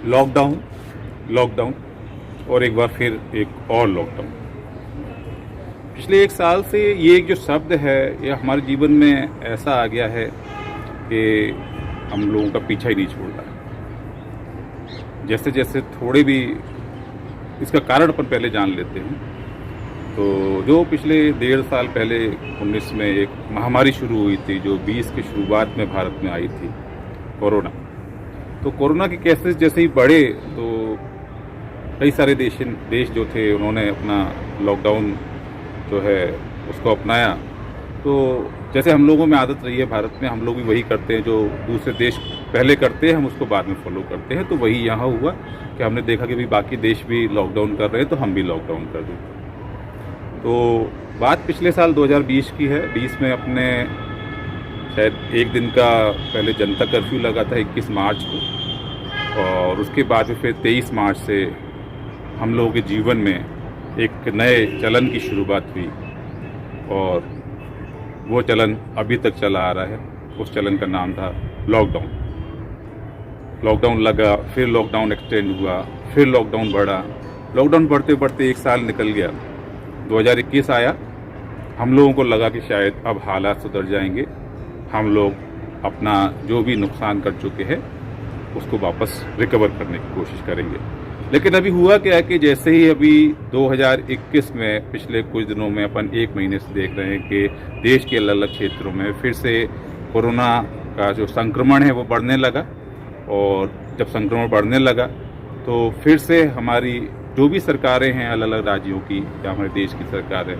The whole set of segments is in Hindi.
लॉकडाउन, लॉकडाउन और एक बार फिर एक और लॉकडाउन। पिछले एक साल से ये एक जो शब्द है ये हमारे जीवन में ऐसा आ गया है कि हम लोगों का पीछा ही नहीं छोड़ रहा। जैसे जैसे थोड़े भी इसका कारण अपन पहले जान लेते हैं, तो जो पिछले 1.5 साल पहले 19 में एक महामारी शुरू हुई थी, जो 20 की शुरुआत में भारत में आई थी, कोरोना। तो कोरोना के केसेस जैसे ही बढ़े तो कई सारे देश जो थे उन्होंने अपना लॉकडाउन जो है उसको अपनाया। तो जैसे हम लोगों में आदत रही है भारत में, हम लोग भी वही करते हैं जो दूसरे देश पहले करते हैं, हम उसको बाद में फॉलो करते हैं। तो वही यहाँ हुआ कि हमने देखा कि भाई बाकी देश भी लॉकडाउन कर रहे हैं तो हम भी लॉकडाउन कर दें। तो बात पिछले साल 2020 की है। 20 में अपने शायद एक दिन का पहले जनता कर्फ्यू लगा था 21 मार्च को, और उसके बाद फिर 23 मार्च से हम लोगों के जीवन में एक नए चलन की शुरुआत हुई, और वो चलन अभी तक चला आ रहा है। उस चलन का नाम था लॉकडाउन। लॉकडाउन लगा, फिर लॉकडाउन एक्सटेंड हुआ, फिर लॉकडाउन बढ़ा। लॉकडाउन बढ़ते बढ़ते एक साल निकल गया, 2021 आया। हम लोगों को लगा कि शायद अब हालात सुधर जाएंगे, हम लोग अपना जो भी नुकसान कर चुके हैं उसको वापस रिकवर करने की कोशिश करेंगे। लेकिन अभी हुआ क्या है कि जैसे ही अभी 2021 में पिछले कुछ दिनों में अपन 1 महीने से देख रहे हैं कि देश के अलग अलग क्षेत्रों में फिर से कोरोना का जो संक्रमण है वो बढ़ने लगा। और जब संक्रमण बढ़ने लगा तो फिर से हमारी जो भी सरकारें हैं अलग अलग राज्यों की या हमारे देश की सरकार है,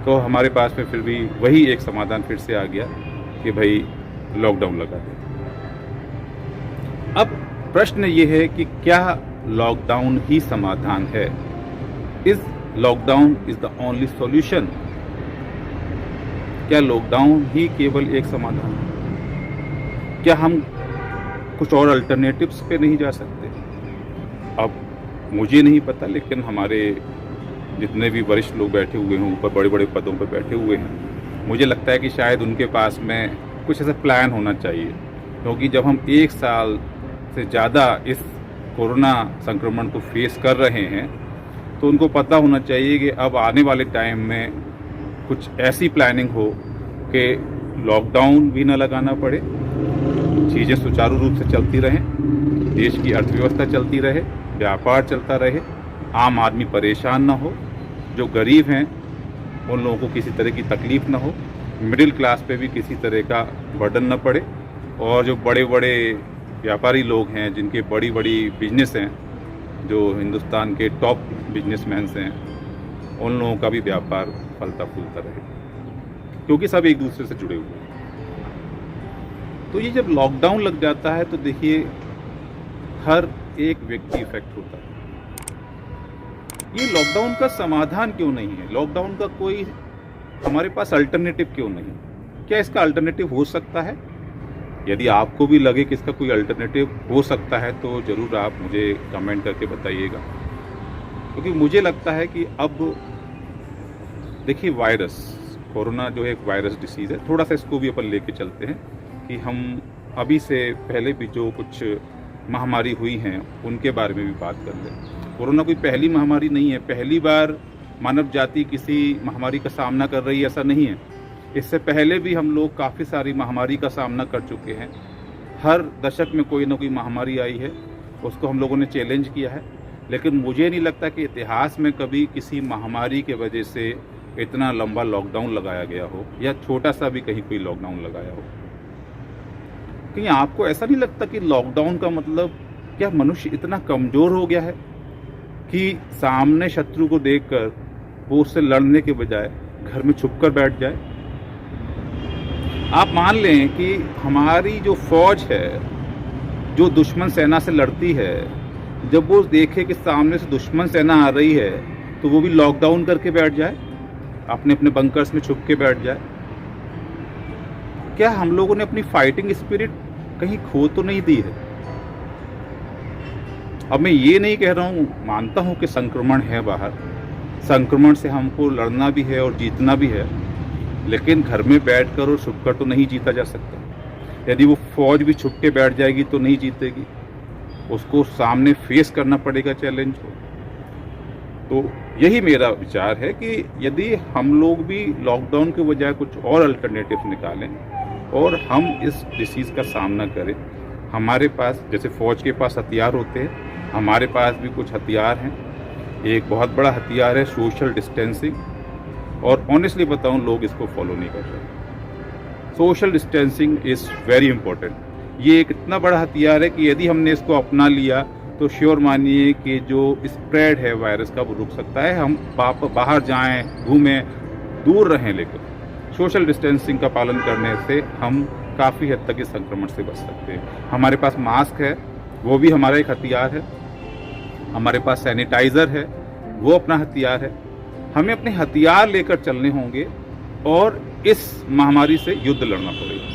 तो हमारे पास में फिर भी वही एक समाधान फिर से आ गया कि भाई लॉकडाउन लगा दें। अब प्रश्न ये है कि क्या लॉकडाउन ही समाधान है? Is lockdown is the only solution? क्या लॉकडाउन ही केवल एक समाधान है? क्या हम कुछ और अल्टरनेटिव्स पे नहीं जा सकते? अब मुझे नहीं पता, लेकिन हमारे जितने भी वरिष्ठ लोग बैठे हुए हैं ऊपर बड़े बड़े पदों पर बैठे हुए हैं, मुझे लगता है कि शायद उनके पास में कुछ ऐसा प्लान होना चाहिए। क्योंकि जब हम 1 साल से ज़्यादा इस कोरोना संक्रमण को फेस कर रहे हैं तो उनको पता होना चाहिए कि अब आने वाले टाइम में कुछ ऐसी प्लानिंग हो कि लॉकडाउन भी ना लगाना पड़े, चीज़ें सुचारू रूप से चलती रहें, देश की अर्थव्यवस्था चलती रहे, व्यापार चलता रहे, आम आदमी परेशान ना हो, जो गरीब हैं उन लोगों को किसी तरह की तकलीफ़ ना हो, मिडिल क्लास पे भी किसी तरह का बर्डन न पड़े, और जो बड़े बड़े व्यापारी लोग हैं जिनके बड़ी बड़ी बिजनेस हैं, जो हिंदुस्तान के टॉप बिजनेसमैन्स हैं, उन लोगों का भी व्यापार फलता फूलता रहे, क्योंकि सब एक दूसरे से जुड़े हुए हैं। तो ये जब लॉकडाउन लग जाता है तो देखिए हर एक व्यक्ति इफेक्ट होता है। ये लॉकडाउन का समाधान क्यों नहीं है? लॉकडाउन का कोई हमारे पास अल्टरनेटिव क्यों नहीं? क्या इसका अल्टरनेटिव हो सकता है? यदि आपको भी लगे कि इसका कोई अल्टरनेटिव हो सकता है तो ज़रूर आप मुझे कमेंट करके बताइएगा। क्योंकि मुझे लगता है कि अब देखिए वायरस, कोरोना जो है एक वायरस डिसीज़ है, थोड़ा सा इसको भी अपन लेके चलते हैं कि हम अभी से पहले भी जो कुछ महामारी हुई हैं उनके बारे में भी बात कर लें। कोरोना कोई पहली महामारी नहीं है, पहली बार मानव जाति किसी महामारी का सामना कर रही है ऐसा नहीं है। इससे पहले भी हम लोग काफ़ी सारी महामारी का सामना कर चुके हैं। हर दशक में कोई ना कोई महामारी आई है, उसको हम लोगों ने चैलेंज किया है। लेकिन मुझे नहीं लगता कि इतिहास में कभी किसी महामारी के वजह से इतना लंबा लॉकडाउन लगाया गया हो, या छोटा सा भी कहीं कोई लॉकडाउन लगाया हो। कहीं आपको ऐसा नहीं लगता कि लॉकडाउन का मतलब क्या मनुष्य इतना कमज़ोर हो गया है कि सामने शत्रु को देखकर वो उससे लड़ने के बजाय घर में छुपकर बैठ जाए? आप मान लें कि हमारी जो फौज है जो दुश्मन सेना से लड़ती है, जब वो देखे कि सामने से दुश्मन सेना आ रही है तो वो भी लॉकडाउन करके बैठ जाए, अपने अपने बंकर्स में छुप के बैठ जाए। क्या हम लोगों ने अपनी फाइटिंग स्पिरिट कहीं खो तो नहीं दी है? अब मैं ये नहीं कह रहा हूँ, मानता हूँ कि संक्रमण है बाहर, संक्रमण से हमको लड़ना भी है और जीतना भी है, लेकिन घर में बैठकर और छुपकर तो नहीं जीता जा सकता। यदि वो फौज भी छुप के बैठ जाएगी तो नहीं जीतेगी। उसको सामने फेस करना पड़ेगा चैलेंज को। तो यही मेरा विचार है कि यदि हम लोग भी लॉकडाउन के बजाय कुछ और अल्टरनेटिव निकालें और हम इस डिसीज़ का सामना करें। हमारे पास जैसे फ़ौज के पास हथियार होते हैं, हमारे पास भी कुछ हथियार हैं। एक बहुत बड़ा हथियार है सोशल डिस्टेंसिंग, और ऑनेस्टली बताऊं लोग इसको फॉलो नहीं कर रहे। Social distancing is very important. ये एक इतना बड़ा हथियार है कि यदि हमने इसको अपना लिया तो श्योर मानिए कि जो स्प्रेड है वायरस का वो रुक सकता है। हम बाहर जाएं, घूमें, दूर रहें, लेकिन सोशल डिस्टेंसिंग का पालन करने से हम काफ़ी हद तक इस संक्रमण से बच सकते हैं। हमारे पास मास्क है, वो भी हमारा एक हथियार है। हमारे पास सैनिटाइज़र है, वो अपना हथियार है। हमें अपने हथियार लेकर चलने होंगे और इस महामारी से युद्ध लड़ना पड़ेगा।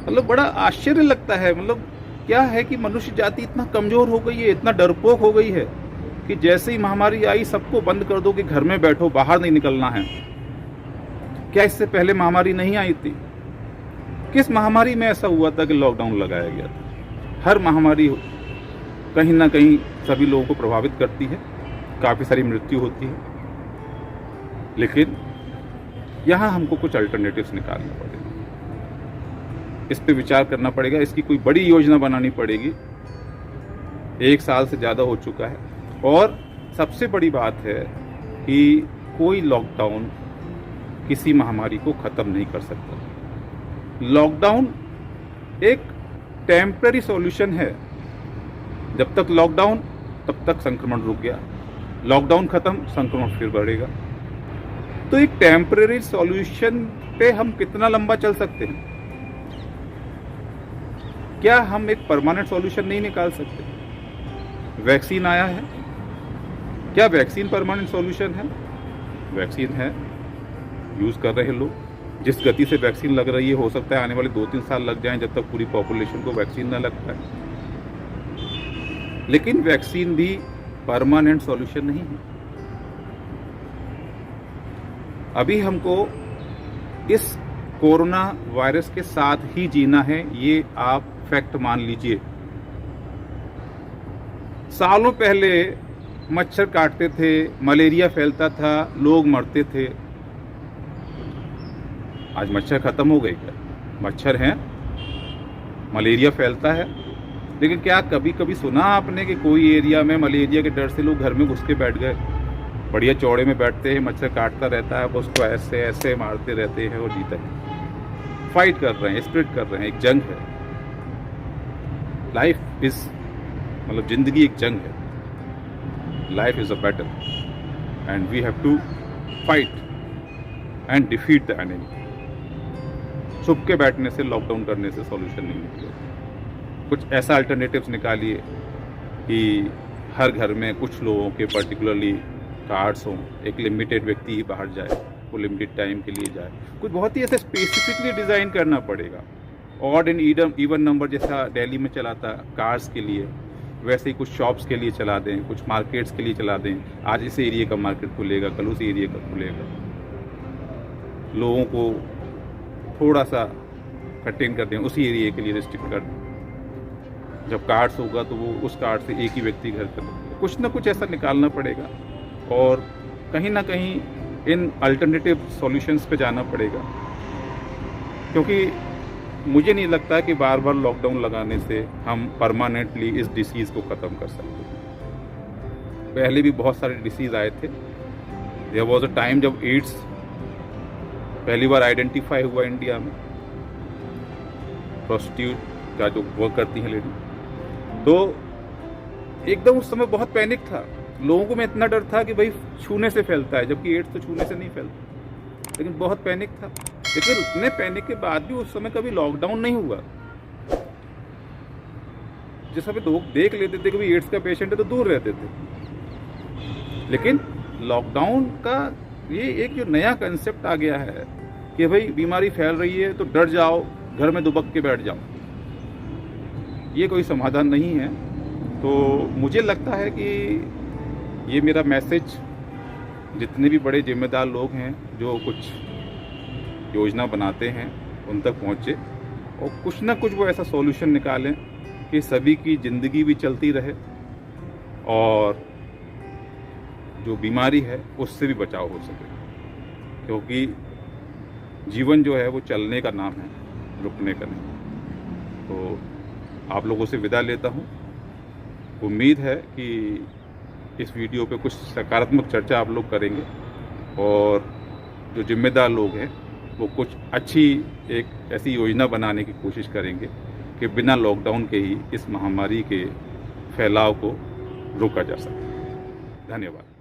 मतलब बड़ा आश्चर्य लगता है, मतलब क्या है कि मनुष्य जाति इतना कमज़ोर हो गई है, इतना डरपोक हो गई है कि जैसे ही महामारी आई सबको बंद कर दो कि घर में बैठो, बाहर नहीं निकलना है। क्या इससे पहले महामारी नहीं आई थी? किस महामारी में ऐसा हुआ था कि लॉकडाउन लगाया गया था? हर महामारी कहीं ना कहीं सभी लोगों को प्रभावित करती है, काफ़ी सारी मृत्यु होती है, लेकिन यहाँ हमको कुछ अल्टरनेटिव्स निकालना पड़ेगा। इस पे विचार करना पड़ेगा, इसकी कोई बड़ी योजना बनानी पड़ेगी। 1 साल से ज़्यादा हो चुका है, और सबसे बड़ी बात है कि कोई लॉकडाउन किसी महामारी को ख़त्म नहीं कर सकता। लॉकडाउन एक टेम्पररी सॉल्यूशन है। जब तक लॉकडाउन तब तक संक्रमण रुक गया, लॉकडाउन ख़त्म, संक्रमण फिर बढ़ेगा। तो एक टेम्पररी सॉल्यूशन पे हम कितना लंबा चल सकते हैं? क्या हम एक परमानेंट सॉल्यूशन नहीं निकाल सकते? वैक्सीन आया है, क्या वैक्सीन परमानेंट सॉल्यूशन है? वैक्सीन है, यूज़ कर रहे हैं लोग। जिस गति से वैक्सीन लग रही है, हो सकता है आने वाले 2-3 साल लग जाएं जब तक पूरी पॉपुलेशन को वैक्सीन न लग पाए। लेकिन वैक्सीन भी परमानेंट सॉल्यूशन नहीं है। अभी हमको इस कोरोना वायरस के साथ ही जीना है, ये आप फैक्ट मान लीजिए। सालों पहले मच्छर काटते थे, मलेरिया फैलता था, लोग मरते थे। आज मच्छर खत्म हो गए क्या? मच्छर हैं, मलेरिया फैलता है, लेकिन क्या कभी कभी सुना आपने कि कोई एरिया में मलेरिया के डर से लोग घर में घुस के बैठ गए? बढ़िया चौड़े में बैठते हैं, मच्छर काटता रहता है, उसको ऐसे ऐसे मारते रहते हैं और जीते हैं। फाइट कर रहे हैं, स्प्रिट कर रहे हैं, एक जंग है। लाइफ इज मतलब जिंदगी एक जंग है। Life is a battle and we have to fight and defeat the enemy. छुप के बैठने से, लॉकडाउन करने से सॉल्यूशन नहीं निकलेगा। कुछ ऐसा अल्टरनेटिव्स निकालिए कि हर घर में कुछ लोगों के पर्टिकुलरली कार्ड्स हों, एक लिमिटेड व्यक्ति ही बाहर जाए, वो लिमिटेड टाइम के लिए जाए। कुछ बहुत ही ऐसे स्पेसिफिकली डिज़ाइन करना पड़ेगा। ऑड एंड इवन नंबर जैसा दिल्ली में चला था कार्स के लिए, वैसे ही कुछ शॉप्स के लिए चला दें, कुछ मार्केट्स के लिए चला दें। आज इस एरिया का मार्केट खुलेगा, कल उस एरिया का खुलेगा। लोगों को थोड़ा सा कंटेन कर दें, उसी एरिया के लिए रिस्ट्रिक्ट कर दें। जब कार्ड्स होगा तो वो उस कार्ड से एक ही व्यक्ति घर कर देगा। कुछ ना कुछ ऐसा निकालना पड़ेगा और कहीं ना कहीं इन अल्टरनेटिव सॉल्यूशंस पे जाना पड़ेगा, क्योंकि मुझे नहीं लगता कि बार बार लॉकडाउन लगाने से हम परमानेंटली इस डिसीज़ को ख़त्म कर सकते। पहले भी बहुत सारे डिसीज़ आए थे। देयर वाज अ टाइम जब एड्स पहली बार आइडेंटिफाई हुआ इंडिया में, प्रोस्टिट्यूट का जो वर्क करती हैं लेडी, तो एकदम उस समय बहुत पैनिक था। लोगों को में इतना डर था कि भाई छूने से फैलता है, जबकि एड्स तो छूने से नहीं फैलता, लेकिन बहुत पैनिक था। लेकिन उतने पैनिक के बाद भी उस समय कभी लॉकडाउन नहीं हुआ। जिस समय लोग देख लेते थे कि भाई एड्स का पेशेंट है तो दूर रहते थे। लेकिन लॉकडाउन का ये एक जो नया कंसेप्ट आ गया है कि भाई बीमारी फैल रही है तो डर जाओ, घर में दुबक के बैठ जाओ, ये कोई समाधान नहीं है। तो मुझे लगता है कि ये मेरा मैसेज जितने भी बड़े जिम्मेदार लोग हैं जो कुछ योजना बनाते हैं उन तक पहुँचे और कुछ ना कुछ वो ऐसा सॉल्यूशन निकालें कि सभी की ज़िंदगी भी चलती रहे और जो बीमारी है उससे भी बचाव हो सके, क्योंकि जीवन जो है वो चलने का नाम है, रुकने का नहीं। तो आप लोगों से विदा लेता हूँ। उम्मीद है कि इस वीडियो पे कुछ सकारात्मक चर्चा आप लोग करेंगे और जो जिम्मेदार लोग हैं वो कुछ अच्छी एक ऐसी योजना बनाने की कोशिश करेंगे कि बिना लॉकडाउन के ही इस महामारी के फैलाव को रोका जा सके। धन्यवाद।